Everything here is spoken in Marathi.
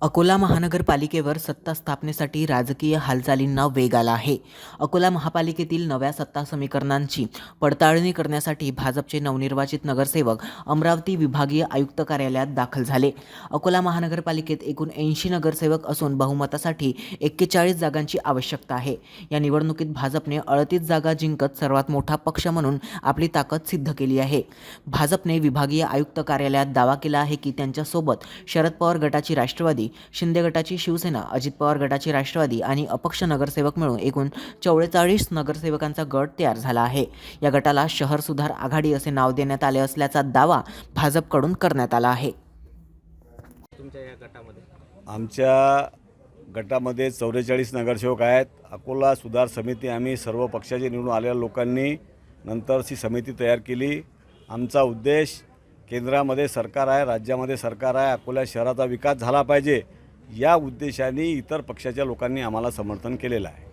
अकोला महानगरपालिकेवर सत्ता स्थापनेसाठी राजकीय हालचालींना वेग आला आहे. अकोला महापालिकेतील नव्या सत्ता समीकरणांची पडताळणी करण्यासाठी भाजपचे नवनिर्वाचित नगरसेवक अमरावती विभागीय आयुक्त कार्यालयात दाखल झाले. अकोला महानगरपालिकेत एकूण 80 नगरसेवक असून बहुमतासाठी 41 जागांची आवश्यकता आहे. या निवडणुकीत भाजपने 38 जागा जिंकत सर्वात मोठा पक्ष म्हणून आपली ताकद सिद्ध केली आहे. भाजपने विभागीय आयुक्त कार्यालयात दावा केला आहे की त्यांच्यासोबत शरद पवार गटाची राष्ट्रवादी, शिंदे गटाची शिवसेना, अजित पवार गटाची राष्ट्रवादी आणि अपक्ष नगरसेवक मिळून एकूण 44 नगरसेवकांचा गट तयार झाला आहे. या गटाला शहर सुधार आघाडी असे नाव देण्यात आले असल्याचा दावा भाजपकडून करण्यात आला आहे. आमच्या गटामध्ये 44 नगरसेवक आहेत. अकोला सुधार समिती आम्ही सर्व पक्षाचे निवडून आलेल्या लोकांनी नंतरची समिती तयार केली. आमचा उद्देश केंद्रामध्ये सरकार आहे, राज्यामध्ये सरकार आहे, अकोला शहराचा विकास झाला पाहिजे या उद्देशाने इतर पक्षाच्या लोकांनी आम्हाला समर्थन केलेलं आहे.